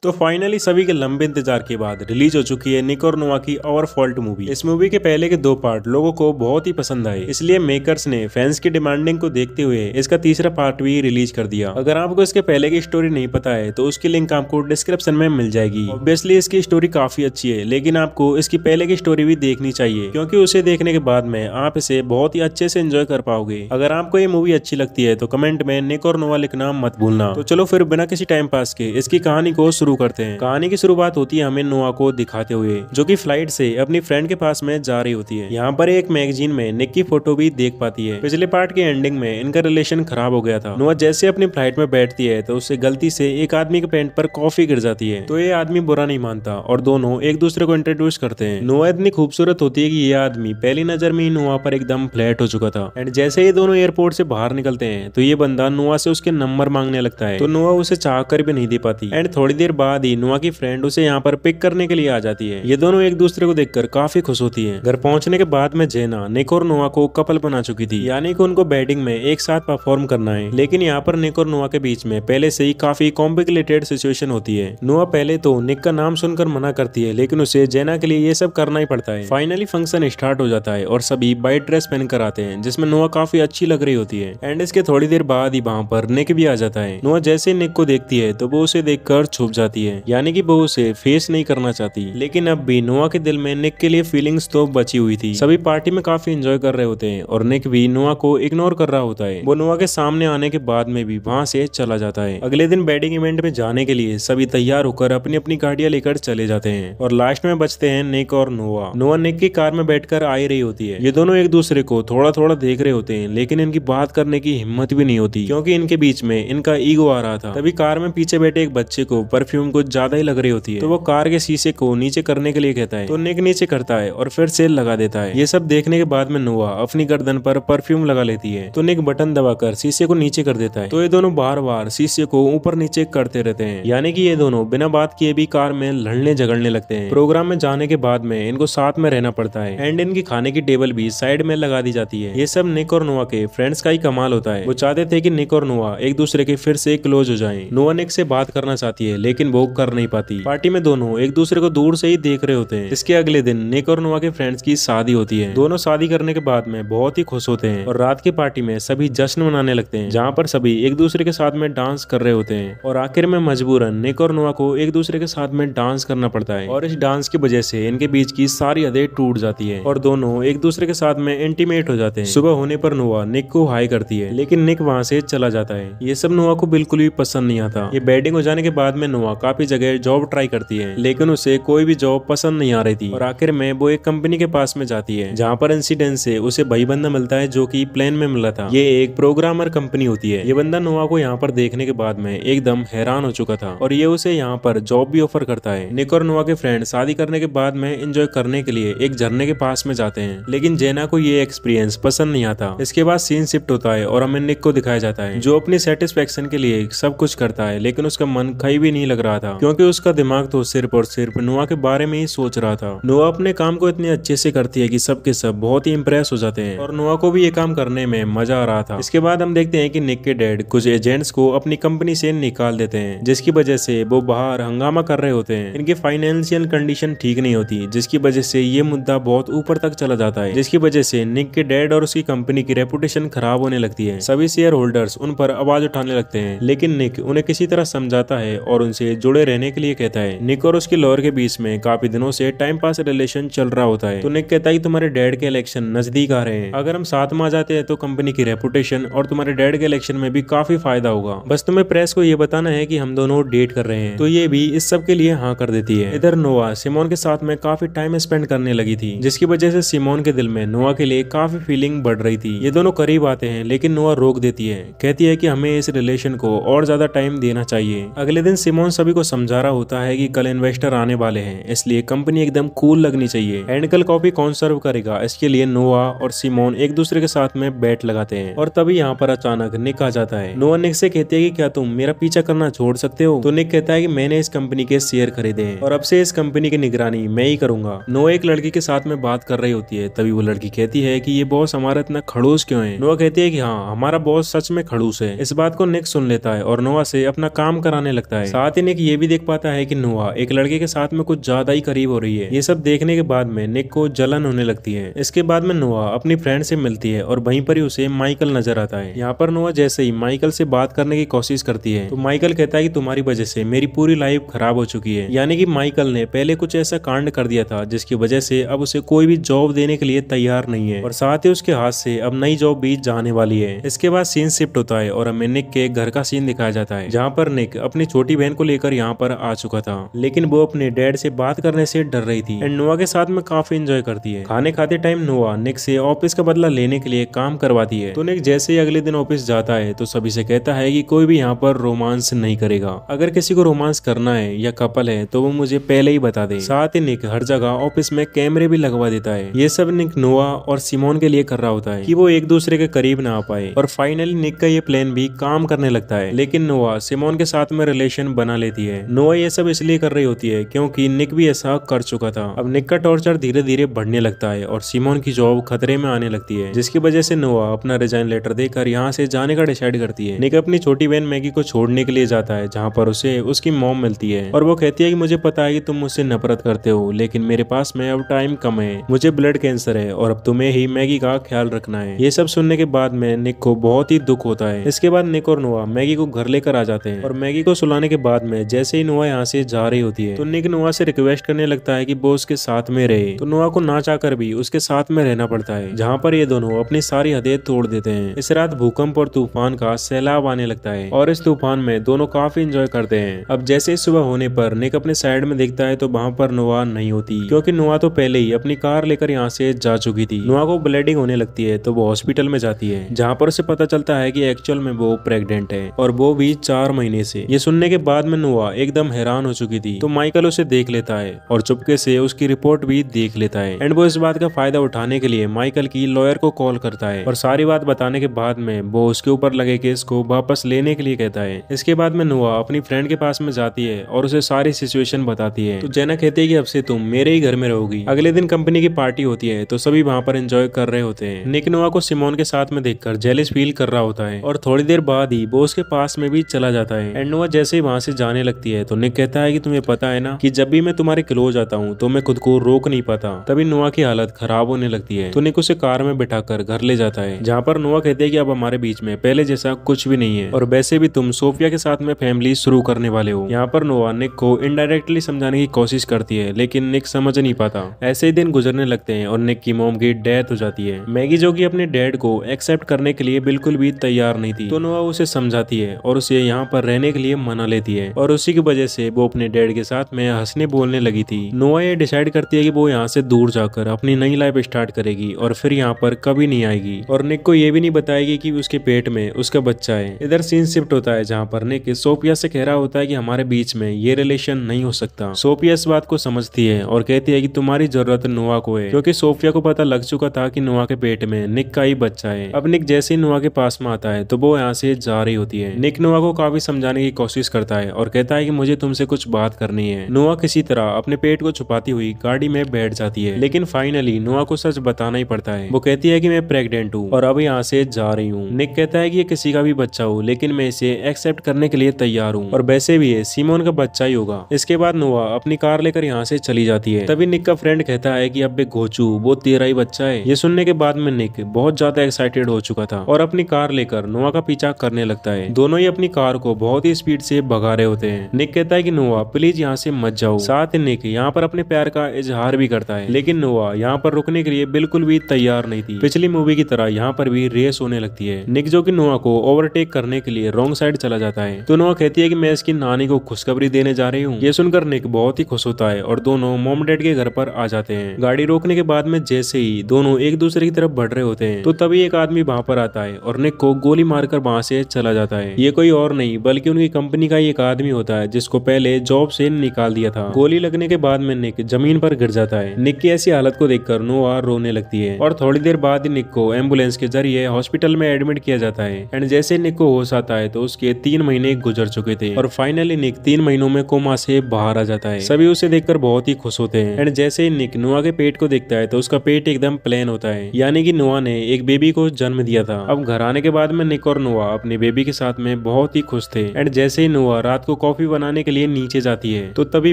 तो फाइनली सभी के लंबे इंतजार के बाद रिलीज हो चुकी है निक और नोआ की आवर फॉल्ट मूवी। इस मूवी के पहले के 2 पार्ट लोगों को बहुत ही पसंद आए, इसलिए मेकर्स ने फैंस की डिमांडिंग को देखते हुए इसका तीसरा पार्ट भी रिलीज कर दिया। अगर आपको इसके पहले की स्टोरी नहीं पता है तो उसकी लिंक आपको डिस्क्रिप्शन में मिल जाएगी। ऑब्वियसली इसकी स्टोरी काफी अच्छी है, लेकिन आपको इसकी पहले की स्टोरी भी देखनी चाहिए, क्योंकि उसे देखने के बाद में आप इसे बहुत ही अच्छे से एंजॉय कर पाओगे। अगर आपको ये मूवी अच्छी लगती है तो कमेंट में निक और नोआ लिखना मत भूलना। तो चलो फिर बिना किसी टाइम पास के इसकी कहानी को शुरू करते हैं। कहानी की शुरुआत होती है हमें नोआ को दिखाते हुए, जो कि फ्लाइट से अपनी फ्रेंड के पास में जा रही होती है। यहाँ पर एक मैगजीन में निक की फोटो भी देख पाती है। पिछले पार्ट के एंडिंग में इनका रिलेशन खराब हो गया था। नोआ जैसे अपनी फ्लाइट में बैठती है तो उससे गलती से एक आदमी के पैंट पर कॉफी गिर जाती है, तो ये आदमी बुरा नहीं मानता और दोनों एक दूसरे को इंट्रोड्यूस करते हैं। नोआ इतनी खूबसूरत होती है कि ये आदमी पहली नजर में ही नोआ पर एकदम फ्लैट हो चुका था। एंड जैसे ये दोनों एयरपोर्ट से बाहर निकलते हैं तो ये बंदा नोआ से उसके नंबर मांगने लगता है, तो नोआ उसे चाह कर भी नहीं दे पाती। एंड थोड़ी देर बाद ही नोआ की फ्रेंड उसे यहाँ पर पिक करने के लिए आ जाती है। ये दोनों एक दूसरे को देखकर काफी खुश होती है। घर पहुंचने के बाद में जेना निक और नोआ को कपल बना चुकी थी, यानी कि उनको बेडिंग में एक साथ परफॉर्म करना है। लेकिन यहाँ पर निक और नोआ के बीच में पहले से ही काफी कॉम्प्लिकेटेड सिचुएशन होती है। नोआ पहले तो निक का नाम सुनकर मना करती है, लेकिन उसे जेना के लिए ये सब करना ही पड़ता है। फाइनली फंक्शन स्टार्ट हो जाता है और सभी वाइट ड्रेस पहनकर आते हैं, जिसमें नोआ काफी अच्छी लग रही होती है। एंड इसके थोड़ी देर बाद ही वहाँ पर निक भी आ जाता है। नोआ जैसे निक को देखती है तो वो उसे देखकर छुप जाती है, यानी कि वो उसे फेस नहीं करना चाहती। लेकिन अब भी नोआ के दिल में निक के लिए फीलिंग्स तो बची हुई थी। सभी पार्टी में काफी एंजॉय कर रहे होते हैं और निक भी नोआ को इग्नोर कर रहा होता है। वो नोआ के सामने आने के बाद में भी वहाँ से चला जाता है। अगले दिन वेडिंग इवेंट में जाने के लिए सभी तैयार होकर अपनी अपनी गाड़ियां लेकर चले जाते हैं और लास्ट में बचते हैं निक और नोआ। नोआ निक की कार में बैठकर आ ही रही होती है। ये दोनों एक दूसरे को थोड़ा थोड़ा देख रहे होते हैं, लेकिन इनकी बात करने की हिम्मत भी नहीं होती, क्योंकि इनके बीच में इनका ईगो आ रहा था। तभी कार में पीछे बैठे एक बच्चे को परफ्यूम कुछ ज्यादा ही लग रही होती है, तो वो कार के शीशे को नीचे करने के लिए कहता है, तो निक नीचे करता है और फिर सेल लगा देता है। ये सब देखने के बाद में नोआ अपनी गर्दन पर परफ्यूम लगा लेती है, तो निक बटन दबाकर शीशे को नीचे कर देता है। तो ये दोनों बार बार शीशे को ऊपर नीचे करते रहते हैं, यानी कि ये दोनों बिना बात किए भी कार में लड़ने झगड़ने लगते हैं। प्रोग्राम में जाने के बाद में इनको साथ में रहना पड़ता है एंड इनकी खाने की टेबल भी साइड में लगा दी जाती है। ये सब निक और नोआ के फ्रेंड्स का ही कमाल होता है। वो चाहते थे कि निक और नोआ एक दूसरे के फिर से क्लोज हो जाएं। नोआ निक से बात करना चाहती है, लेकिन वो कर नहीं पाती। पार्टी में दोनों एक दूसरे को दूर से ही देख रहे होते हैं। इसके अगले दिन निक और नोआ के फ्रेंड्स की शादी होती है। दोनों शादी करने के बाद में बहुत ही खुश होते हैं और रात की पार्टी में सभी जश्न मनाने लगते हैं, जहाँ पर सभी एक दूसरे के साथ में डांस कर रहे होते हैं। और आखिर में मजबूरन निक और नोआ को एक दूसरे के साथ में डांस करना पड़ता है और इस डांस की वजह से इनके बीच की सारी हदें टूट जाती है और दोनों एक दूसरे के साथ में इंटीमेट हो जाते हैं। सुबह होने पर नोआ निक को हाई करती है, लेकिन निक वहाँ से चला जाता है। ये सब नोआ को बिल्कुल भी पसंद नहीं आता। ये वेडिंग हो जाने के बाद में नोआ काफी जगह जॉब ट्राई करती है, लेकिन उसे कोई भी जॉब पसंद नहीं आ रही थी और आखिर में वो एक कंपनी के पास में जाती है, जहाँ पर इंसिडेंट से उसे भाई बंदा मिलता है जो कि प्लेन में मिला था। ये एक प्रोग्रामर कंपनी होती है। ये बंदा नोआ को यहाँ पर देखने के बाद में एकदम हैरान हो चुका था और ये उसे यहाँ पर जॉब भी ऑफर करता है। निक और नोआ के फ्रेंड शादी करने के बाद में एंजॉय करने के लिए एक झरने के पास में जाते हैं, लेकिन जेना को ये एक्सपीरियंस पसंद नहीं आता। इसके बाद सीन शिफ्ट होता है और हमें निक को दिखाया जाता है, जो अपनी सेटिस्फेक्शन के लिए सब कुछ करता है, लेकिन उसका मन कहीं भी नहीं लग रहा था, क्योंकि उसका दिमाग तो सिर्फ और सिर्फ नोआ के बारे में ही सोच रहा था। नोआ अपने काम को इतने अच्छे से करती है कि सबके सब बहुत ही इंप्रेस हो जाते हैं और नोआ को भी ये काम करने में मजा आ रहा था। इसके बाद हम देखते हैं कि निक के डैड कुछ एजेंट्स को अपनी कंपनी से निकाल देते हैं, जिसकी वजह से वो बाहर हंगामा कर रहे होते हैं। इनकी फाइनेंशियल कंडीशन ठीक नहीं होती, जिसकी वजह से ये मुद्दा बहुत ऊपर तक चला जाता है, जिसकी वजह से निक के डैड और उसकी कंपनी की रेपुटेशन खराब होने लगती है। सभी शेयर होल्डर्स उन पर आवाज उठाने लगते हैं, लेकिन निक उन्हें किसी तरह समझाता है और उनसे जुड़े रहने के लिए कहता है। निक और उसकी लॉयर के बीच में काफी दिनों से टाइम पास रिलेशन चल रहा होता है, तो निक कहता है कि तुम्हारे डैड के इलेक्शन नजदीक आ रहे हैं, अगर हम साथ में आ जाते हैं तो कंपनी की रेपुटेशन और तुम्हारे डैड के इलेक्शन में भी काफी फायदा होगा। बस तुम्हें प्रेस को ये बताना है कि हम दोनों डेट कर रहे हैं। तो ये भी इस सब के लिए हाँ कर देती है। इधर नोआ सिमोन के साथ में काफी टाइम स्पेंड करने लगी थी, जिसकी वजह से सिमोन के दिल में नोआ के लिए काफी फीलिंग बढ़ रही थी। ये दोनों करीब आते हैं, लेकिन नोआ रोक देती है, कहती है कि हमें इस रिलेशन को और ज्यादा टाइम देना चाहिए। अगले दिन सिमोन सभी को समझा रहा होता है कि कल इन्वेस्टर आने वाले हैं, इसलिए कंपनी एकदम कूल लगनी चाहिए। एंड कल कॉफी कौन सर्व करेगा, इसके लिए नोआ और सिमोन एक दूसरे के साथ में बैट लगाते हैं और तभी यहाँ पर अचानक निक आ जाता है। नोआ निक से कहती है कि क्या तुम मेरा पीछा करना छोड़ सकते हो? तो निक कहता है कि मैंने इस कंपनी के शेयर खरीदे हैं और अब से इस कंपनी की निगरानी मैं ही करूंगा। नोआ एक लड़की के साथ में बात कर रही होती है, तभी वो लड़की कहती है कि ये बॉस हमारा इतना खड़ूस क्यों है? नोआ कहती है कि हाँ, हमारा बॉस सच में खड़ूस है। इस बात को निक सुन लेता है और नोआ से अपना काम कराने लगता है। साथ ही निक निक ये भी देख पाता है कि नोआ एक लड़के के साथ में कुछ ज्यादा ही करीब हो रही है। ये सब देखने के बाद में निक को जलन होने लगती है। इसके बाद में नोआ अपनी फ्रेंड से मिलती है और वहीं पर ही उसे माइकल नजर आता है। यहाँ पर नोआ जैसे ही माइकल से बात करने की कोशिश करती है तो माइकल कहता है कि तुम्हारी वजह से मेरी पूरी लाइफ खराब हो चुकी है। यानी कि माइकल ने पहले कुछ ऐसा कांड कर दिया था जिसकी वजह से अब उसे कोई भी जॉब देने के लिए तैयार नहीं है और साथ ही उसके हाथ से अब नई जॉब भी जाने वाली है। इसके बाद सीन शिफ्ट होता है और हमें निक के घर का सीन दिखाया जाता है जहाँ पर निक अपनी छोटी बहन को लेकर यहाँ पर आ चुका था, लेकिन वो अपने डैड से बात करने से डर रही थी एंड नोआ के साथ में काफी एंजॉय करती है। खाने खाते टाइम नोआ निक से ऑफिस का बदला लेने के लिए काम करवाती है। तो निक जैसे ही अगले दिन ऑफिस जाता है तो सभी से कहता है कि कोई भी यहाँ पर रोमांस नहीं करेगा। अगर किसी को रोमांस करना है या कपल है तो वो मुझे पहले ही बता दे। साथ ही निक हर जगह ऑफिस में कैमरे भी लगवा देता है। ये सब निक नोआ और सिमोन के लिए कर रहा होता है कि वो एक दूसरे के करीब ना आ पाए और फाइनली निक का ये प्लान भी काम करने लगता है। लेकिन नोआ सिमोन के साथ में रिलेशन बना लेती है। नोआ ये सब इसलिए कर रही होती है क्योंकि निक भी ऐसा कर चुका था। अब निक का टॉर्चर धीरे धीरे बढ़ने लगता है और सिमोन की जॉब खतरे में आने लगती है, जिसकी वजह से नोआ अपना रिजाइन लेटर देकर यहाँ से जाने का डिसाइड करती है। निक अपनी छोटी बहन मैगी को छोड़ने के लिए जाता है जहाँ पर उसे उसकी मॉम मिलती है और वो कहती है कि मुझे पता है कि तुम मुझसे नफरत करते हो, लेकिन मेरे पास में अब टाइम कम है, मुझे ब्लड कैंसर है और अब तुम्हें ही मैगी का ख्याल रखना है। ये सब सुनने के बाद में निक को बहुत ही दुख होता है। इसके बाद निक और नोआ मैगी को घर लेकर आ जाते हैं और मैगी को सुलाने के बाद में जैसे ही नोआ यहाँ से जा रही होती है तो निक नोआ से रिक्वेस्ट करने लगता है कि वो उसके साथ में रहे। तो नोआ को ना चाहकर भी उसके साथ में रहना पड़ता है, जहाँ पर ये दोनों अपनी सारी हदें तोड़ देते हैं। इस रात भूकंप और तूफान का सैलाब आने लगता है और इस तूफान में दोनों काफी एंजॉय करते हैं। अब जैसे ही सुबह होने पर निक अपने साइड में देखता है तो वहाँ पर नोआ नहीं होती, क्योंकि नोआ तो पहले ही अपनी कार लेकर यहाँ से जा चुकी थी। नोआ को ब्लीडिंग होने लगती है तो वो हॉस्पिटल में जाती है, जहाँ पर उसे पता चलता है कि एक्चुअल में वो प्रेग्नेंट है और वो भी 4 महीने से। ये सुनने के बाद में नोआ एकदम हैरान हो चुकी थी। तो माइकल उसे देख लेता है और चुपके से उसकी रिपोर्ट भी देख लेता है एंड वो इस बात का फायदा उठाने के लिए माइकल की लॉयर को कॉल करता है और सारी बात बताने के बाद में वो उसके ऊपर लगे केस को वापस लेने के लिए कहता है। इसके बाद में नोआ अपनी फ्रेंड के पास में जाती है और उसे सारी सिचुएशन बताती है। तो जेना कहती है कि अब से तुम मेरे ही घर में रहोगी। अगले दिन कंपनी की पार्टी होती है तो सभी वहाँ पर एंजॉय कर रहे होते हैं। निक नोआ को सिमोन के साथ में देखकर जेलिस फील कर रहा होता है और थोड़ी देर बाद ही वो उसके पास में भी चला जाता है एंड नोआ जैसे ही वहाँ से जाने लगती है तो निक कहता है कि तुम्हें पता है ना कि जब भी मैं तुम्हारे क्लोज आता हूँ तो मैं खुद को रोक नहीं पाता। तभी नोआ की हालत खराब होने लगती है तो निक उसे कार में बिठाकर घर ले जाता है, जहाँ पर नोआ कहते हैं कि अब हमारे बीच में पहले जैसा कुछ भी नहीं है और वैसे भी तुम सोफिया के साथ में फैमिली शुरू करने वाले हो। यहाँ पर नोआ निक को इनडायरेक्टली समझाने की कोशिश करती है लेकिन निक समझ नहीं पाता। ऐसे ही दिन गुजरने लगते हैं और निक की मॉम की डेथ हो जाती है। मैगी जो कि अपने डैड को एक्सेप्ट करने के लिए बिल्कुल भी तैयार नहीं थी, तो नोआ उसे समझाती है और उसे यहाँ पर रहने के लिए मना लेती है और उसी की वजह से वो अपने डैड के साथ में हंसने बोलने लगी थी। नोआ ये डिसाइड करती है कि वो यहाँ से दूर जाकर अपनी नई लाइफ स्टार्ट करेगी और फिर यहाँ पर कभी नहीं आएगी और निक को ये भी नहीं बताएगी कि उसके पेट में उसका बच्चा है। इधर सीन शिफ्ट होता है जहाँ पर निक सोफिया से कह रहा होता है कि हमारे बीच में ये रिलेशन नहीं हो सकता। सोफिया इस बात को समझती है और कहती है कि तुम्हारी जरूरत नोआ को है, क्योंकि सोफिया को पता लग चुका था कि नोआ के पेट में निक का ही बच्चा है। अब निक जैसे ही नोआ के पास में आता है तो वो यहाँ से जा रही होती है। निक नोआ को काफी समझाने की कोशिश करता है और कहता है कि मुझे तुमसे कुछ बात करनी है। नोआ किसी तरह अपने पेट को छुपाती हुई गाड़ी में बैठ जाती है, लेकिन फाइनली नोआ को सच बताना ही पड़ता है। वो कहती है कि मैं प्रेग्नेंट हूँ और अब यहाँ से जा रही हूँ। निक कहता है कि ये किसी का भी बच्चा हो लेकिन मैं इसे एक्सेप्ट करने के लिए तैयार हूँ और वैसे भी ये सिमोन का बच्चा ही होगा। इसके बाद नोआ अपनी कार लेकर यहाँ से चली जाती है। तभी निक का फ्रेंड कहता है कि अब बे घोचू वो तेरा ही बच्चा है। ये सुनने के बाद में निक बहुत ज्यादा एक्साइटेड हो चुका था और अपनी कार लेकर नोआ का पीछा करने लगता है। दोनों ही अपनी कार को बहुत ही स्पीड से भगा रहे होते हैं। निक कहता है कि नोआ प्लीज यहाँ से मत जाओ। साथ ही निक यहाँ पर अपने प्यार का इजहार भी करता है, लेकिन नोआ यहाँ पर रुकने के लिए बिल्कुल भी तैयार नहीं थी। पिछली मूवी की तरह यहाँ पर भी रेस होने लगती है। निक जो कि नोआ को ओवरटेक करने के लिए रॉन्ग साइड चला जाता है तो नोआ कहती है कि मैं इसकी नानी को खुशखबरी देने जा रही हूँ। ये सुनकर निक बहुत ही खुश होता है और दोनों मॉम डैड के घर पर आ जाते हैं। गाड़ी रोकने के बाद में जैसे ही दोनों एक दूसरे की तरफ बढ़ रहे होते हैं तो तभी एक आदमी वहाँ पर आता है और निक को गोली मारकर वहाँ से चला जाता है। ये कोई और नहीं बल्कि उनकी कंपनी का एक आदमी होता है जिसको पहले जॉब से निकाल दिया था। गोली लगने के बाद में निक जमीन पर गिर जाता है। निक की ऐसी हालत को देखकर नोआ रोने लगती है और थोड़ी देर बाद ही निक को एम्बुलेंस के जरिए हॉस्पिटल में एडमिट किया जाता है एंड जैसे निक को होश आता है तो उसके 3 महीने गुजर चुके थे और फाइनली निक 3 महीनों में कोमा से बाहर आ जाता है। सभी उसे देखकर बहुत ही खुश होते हैं एंड जैसे ही निक नोआ के पेट को देखता है तो उसका पेट एकदम प्लेन होता है, यानी कि नोआ ने एक बेबी को जन्म दिया था। अब घर आने के बाद में निक और नोआ अपने बेबी के साथ में बहुत ही खुश थे एंड जैसे ही नोआ रात को को कॉफी बनाने के लिए नीचे जाती है। तो तभी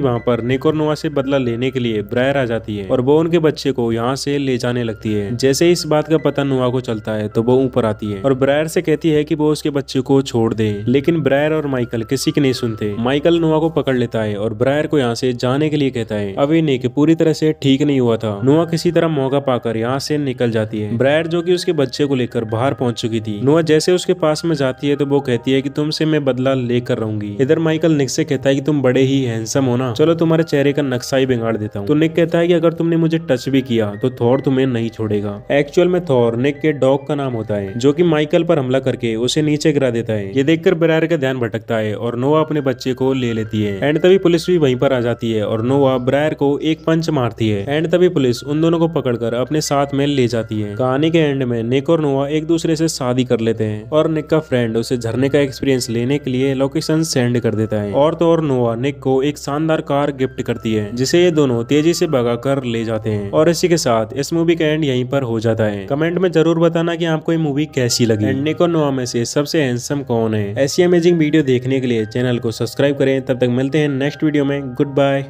वहाँ पर निक और नोआ से बदला लेने के लिए ब्रायर आ जाती है और वो उनके बच्चे को यहाँ से ले जाने लगती है। जैसे ही इस बात का पता नोआ को चलता है तो वो ऊपर आती है और ब्रायर से कहती है कि वो उसके बच्चे को छोड़ दे, लेकिन ब्रायर और माइकल किसी की नहीं सुनते। माइकल नोआ को पकड़ लेता है और ब्रायर को यहाँ से जाने के लिए कहता है। अभी निक पूरी तरह से ठीक नहीं हुआ था। नोआ किसी तरह मौका पाकर यहाँ से निकल जाती है। ब्रायर जो कि उसके बच्चे को लेकर बाहर पहुंच चुकी थी, नोआ जैसे उसके पास में जाती है तो वो कहती है कि तुमसे मैं बदला लेकर रहूंगी। इधर माइकल निक से कहता है कि तुम बड़े ही हैंडसम हो ना, चलो तुम्हारे चेहरे का नक्शा ही बिगाड़ देता हूँ। तो निक कहता है कि अगर तुमने मुझे टच भी किया तो थॉर तुम्हें नहीं छोड़ेगा। एक्चुअल में थॉर निक के डॉग का नाम होता है, जो कि माइकल पर हमला करके उसे नीचे गिरा देता है। ये देखकर ब्रायर का ध्यान भटकता है और नोआ अपने बच्चे को ले लेती है। एंड तभी पुलिस भी वहीं पर आ जाती है और नोआ ब्रायर को एक पंच मारती है। एंड तभी पुलिस उन दोनों को पकड़कर अपने साथ में ले जाती है। कहानी के एंड में निक और नोआ एक दूसरे से शादी कर लेते हैं और निक का फ्रेंड उसे झरने का एक्सपीरियंस लेने के लिए लोकेशन सेंड कर देता है। और तो और नोआ निक को एक शानदार कार गिफ्ट करती है, जिसे ये दोनों तेजी से भगाकर ले जाते हैं। और इसी के साथ इस मूवी का एंड यहीं पर हो जाता है। कमेंट में जरूर बताना कि आपको ये मूवी कैसी लगी। एंड निक और नोआ में से सबसे हैंडसम कौन है। ऐसी अमेजिंग वीडियो देखने के लिए चैनल को सब्सक्राइब करें। तब तक मिलते हैं नेक्स्ट वीडियो में। Good bye.